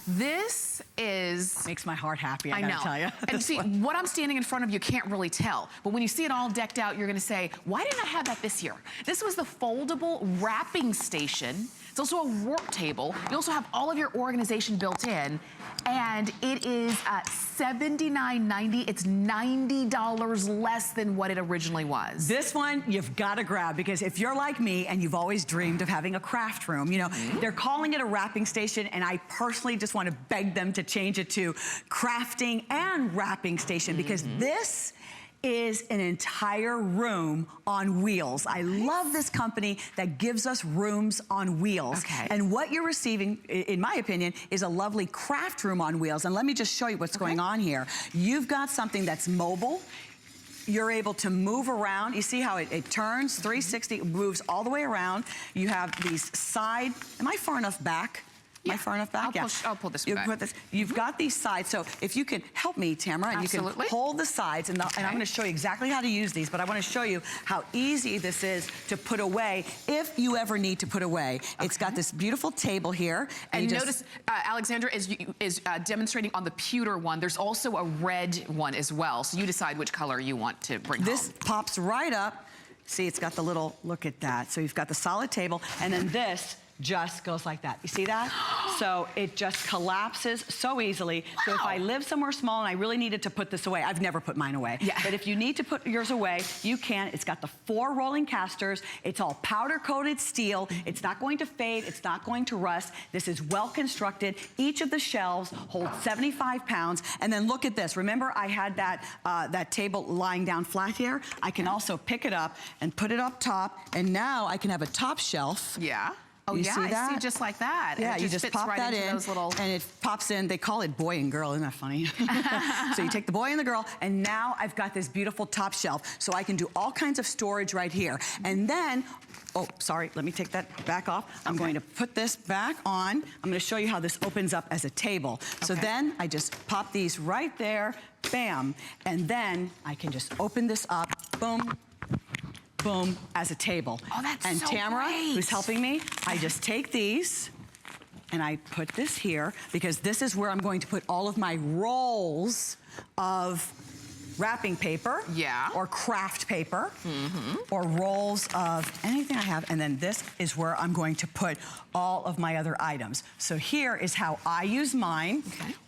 This is... Makes my heart happy, I gotta tell you. And see, what I'm standing in front of you can't really tell. But when you see it all decked out, you're gonna say, why didn't I have that this year? This was the foldable wrapping station. It's also a work table. You also have all of your organization built in. And it is $79.90. It's $90 less than what it originally was. This one you've got to grab, because if you're like me and you've always dreamed of having a craft room, you know, they're calling it a wrapping station, and I personally just want to beg them to change it to crafting and wrapping station, because this is an entire room on wheels. I love this company that gives us rooms on wheels. Okay. And what you're receiving, in my opinion, is a lovely craft room on wheels. And let me just show you what's going on here. You've got something that's mobile. You're able to move around. You see how it turns 360, it moves all the way around. You have these side, am I far enough back? Am I far enough back? I'll pull this back. You've got these sides, so if you can help me, Tamara, and you can hold the sides, and I'm going to show you exactly how to use these, but I want to show you how easy this is to put away if you ever need to put away. It's got this beautiful table here. And notice, Alexandra is demonstrating on the pewter one. There's also a red one as well, so you decide which color you want to bring home. This pops right up. See, it's got the little, look at that. So you've got the solid table, and then this just goes like that. You see that? So it just collapses so easily. Wow. So if I live somewhere small and I really needed to put this away, I've never put mine away. Yeah. But if you need to put yours away, you can. It's got the 4 rolling casters. It's all powder coated steel. It's not going to fade. It's not going to rust. This is well constructed. Each of the shelves hold 75 pounds. And then look at this. Remember I had that, that table lying down flat here? I can also pick it up and put it up top. And now I can have a top shelf. Yeah. Oh, you yeah, see that? I see just like that. Yeah, and you just pop that in, and it pops in. They call it boy and girl, isn't that funny? So you take the boy and the girl, and now I've got this beautiful top shelf, so I can do all kinds of storage right here. And then, oh, sorry, let me take that back off. I'm going to put this back on. I'm going to show you how this opens up as a table. So then I just pop these right there, bam, and then I can just open this up, boom, boom, as a table. Oh, that's and so Tamara, great. Who's helping me, I just take these and I put this here, because this is where I'm going to put all of my rolls of wrapping paper, or craft paper, or rolls of anything I have, and then this is where I'm going to put all of my other items. So here is how I use mine.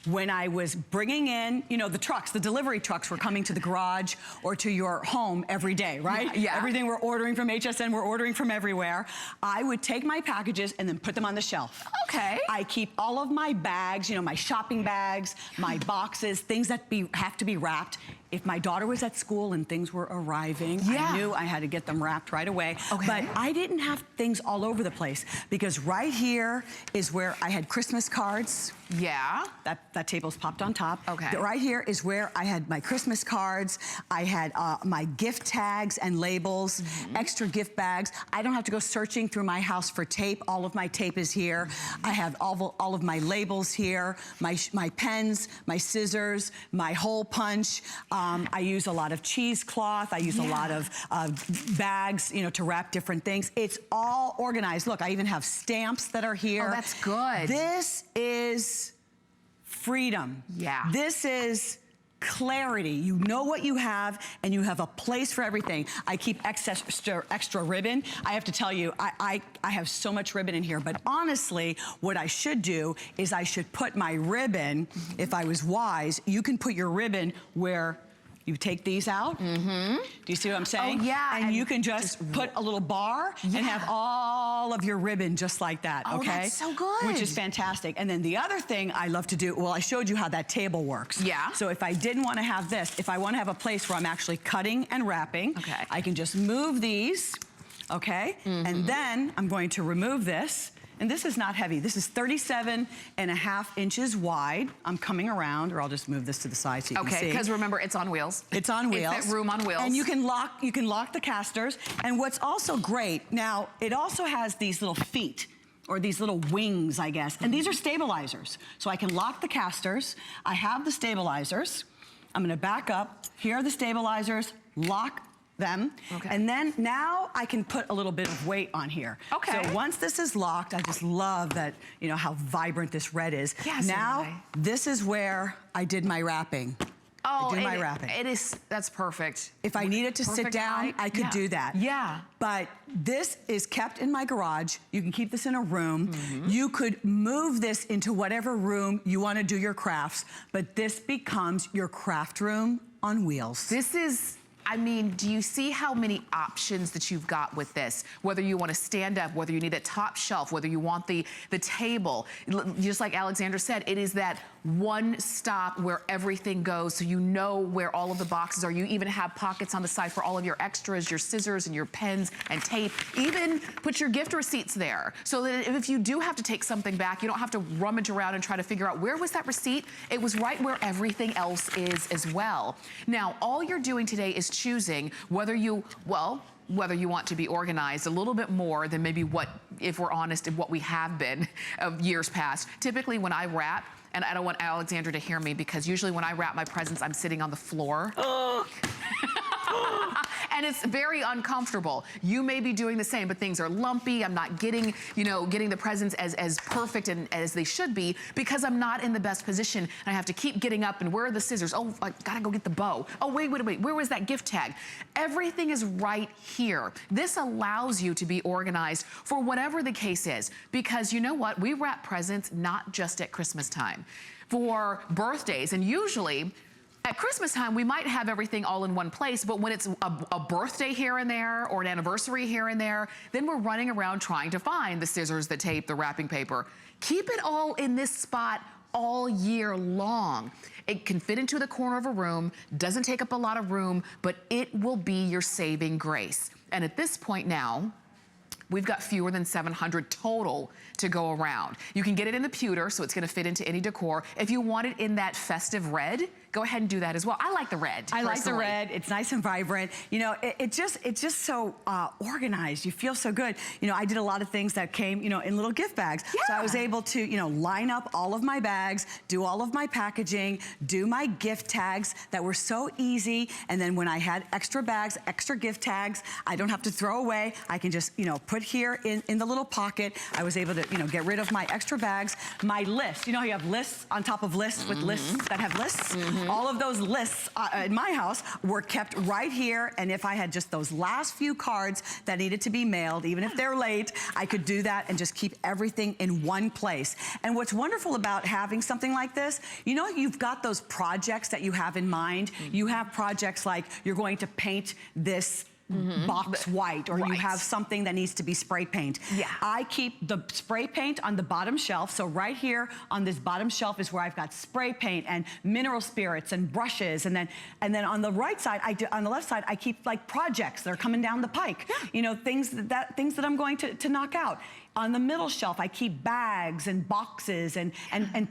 When I was bringing in, you know, the trucks, the delivery trucks were coming to the garage or to your home every day, right? Yeah. Everything we're ordering from HSN, we're ordering from everywhere. I would take my packages and then put them on the shelf. Okay. I keep all of my bags, you know, my shopping bags, my boxes, things that have to be wrapped. If my daughter was at school and things were arriving, I knew I had to get them wrapped right away. But I didn't have things all over the place, because right here is where I had Christmas cards. Yeah. That table's popped on top. Okay. Right here is where I had my Christmas cards. I had my gift tags and labels, extra gift bags. I don't have to go searching through my house for tape. All of my tape is here. I have all of my labels here, my pens, my scissors, my hole punch. I use a lot of cheesecloth. I use a lot of bags, you know, to wrap different things. It's all organized. Look, I even have stamps that are here. Oh, that's good. This is freedom. Yeah. This is clarity. You know what you have, and you have a place for everything. I keep extra ribbon. I have to tell you, I have so much ribbon in here, but honestly, what I should do is I should put my ribbon, if I was wise, you can put your ribbon where you take these out. Do you see what I'm saying? Oh, yeah. And you can just put a little bar and have all of your ribbon just like that, okay? Oh, that's so good. Which is fantastic. And then the other thing I love to do, well, I showed you how that table works. Yeah. So if I didn't want to have this, if I want to have a place where I'm actually cutting and wrapping, I can just move these, okay? And then I'm going to remove this. And this is not heavy. This is 37.5 inches wide. I'm coming around, or I'll just move this to the side so you can see. Okay, because remember, it's on wheels. It's on wheels. It's that room on wheels. And you can lock the casters. And what's also great, now, it also has these little feet, or these little wings, I guess. And these are stabilizers. So I can lock the casters. I have the stabilizers. I'm gonna back up. Here are the stabilizers. Lock them. Okay. And then now I can put a little bit of weight on here. Okay. So once this is locked, I just love that, you know, how vibrant this red is. Yes, now, this is where I did my wrapping. Oh, I do my wrapping. That's perfect. If I needed to sit down, I could do that. Yeah. But this is kept in my garage. You can keep this in a room. You could move this into whatever room you want to do your crafts, but this becomes your craft room on wheels. This is, I mean, do you see how many options that you've got with this? Whether you want to stand up, whether you need a top shelf, whether you want the table. Just like Alexandra said, it is that one stop where everything goes, so you know where all of the boxes are. You even have pockets on the side for all of your extras, your scissors and your pens and tape. Even put your gift receipts there, so that if you do have to take something back, you don't have to rummage around and try to figure out where was that receipt. It was right where everything else is as well. Now, all you're doing today is choosing whether you want to be organized a little bit more than maybe what, if we're honest, what we have been of years past. Typically when I wrap, and I don't want Alexandra to hear me because usually when I wrap my presents, I'm sitting on the floor. And it's very uncomfortable. You may be doing the same, but things are lumpy. I'm not getting, you know, getting the presents as perfect and as they should be because I'm not in the best position. And I have to keep getting up and where are the scissors? Oh, I gotta go get the bow. Oh, wait, where was that gift tag? Everything is right here. This allows you to be organized for whatever the case is because you know what? We wrap presents not just at Christmas time. For birthdays, and usually, at Christmas time, we might have everything all in one place, but when it's a birthday here and there or an anniversary here and there, then we're running around trying to find the scissors, the tape, the wrapping paper. Keep it all in this spot all year long. It can fit into the corner of a room, doesn't take up a lot of room, but it will be your saving grace. And at this point now, we've got fewer than 700 total to go around. You can get it in the pewter, so it's gonna fit into any decor. If you want it in that festive red, go ahead and do that as well. I like the red. I like the red. It's nice and vibrant. You know, it's just so organized. You feel so good. You know, I did a lot of things that came, you know, in little gift bags. Yeah. So I was able to, you know, line up all of my bags, do all of my packaging, do my gift tags that were so easy. And then when I had extra bags, extra gift tags, I don't have to throw away. I can just, you know, put here in the little pocket. I was able to, you know, get rid of my extra bags. My list, you know how you have lists on top of lists with lists that have lists? All of those lists in my house were kept right here, and if I had just those last few cards that needed to be mailed, even if they're late, I could do that and just keep everything in one place. And what's wonderful about having something like this, you know, you've got those projects that you have in mind. You have projects like you're going to paint this box white, or you have something that needs to be spray paint. Yeah. I keep the spray paint on the bottom shelf. So right here on this bottom shelf is where I've got spray paint and mineral spirits and brushes. And then on the right side, on the left side, I keep like projects that are coming down the pike. Yeah. You know, things that I'm going to knock out. On the middle shelf, I keep bags and boxes and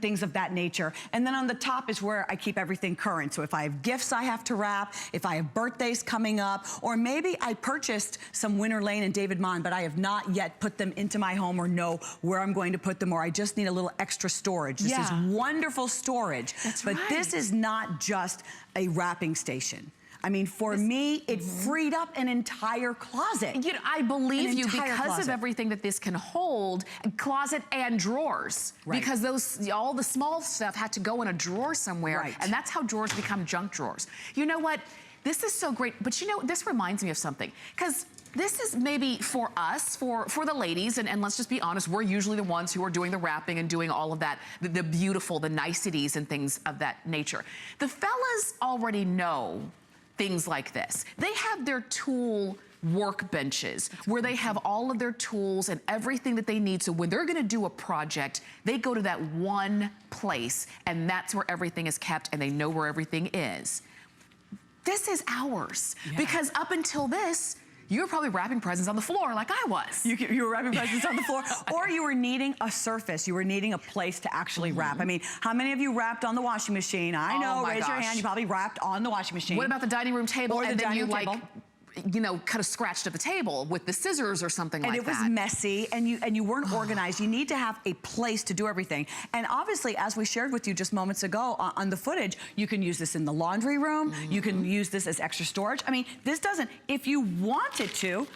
things of that nature. And then on the top is where I keep everything current. So if I have gifts I have to wrap, if I have birthdays coming up, or maybe I purchased some Winter Lane and David Mon, but I have not yet put them into my home or know where I'm going to put them, or I just need a little extra storage. This is wonderful storage. That's right. But this is not just a wrapping station. I mean, for me, it freed up an entire closet. You know, I believe you because of everything that this can hold, closet and drawers. Right. Because all the small stuff had to go in a drawer somewhere. Right. And that's how drawers become junk drawers. You know what? This is so great. But you know, this reminds me of something. Because this is maybe for us, for the ladies, and let's just be honest, we're usually the ones who are doing the wrapping and doing all of that, the beautiful, the niceties and things of that nature. The fellas already know things like this. They have their tool workbenches where they have all of their tools and everything that they need. So when they're gonna do a project, they go to that one place and that's where everything is kept and they know where everything is. This is ours because up until this, you were probably wrapping presents on the floor like I was. You were wrapping presents on the floor, or you were needing a surface. You were needing a place to actually wrap. I mean, how many of you wrapped on the washing machine? I know, raise your hand. You probably wrapped on the washing machine. What about the dining room table? Or the dining room table. you know, kind of scratched at the table with the scissors or something like that. And it was messy, and you weren't organized. You need to have a place to do everything. And obviously, as we shared with you just moments ago on the footage, you can use this in the laundry room. You can use this as extra storage. I mean, this doesn't, if you wanted to,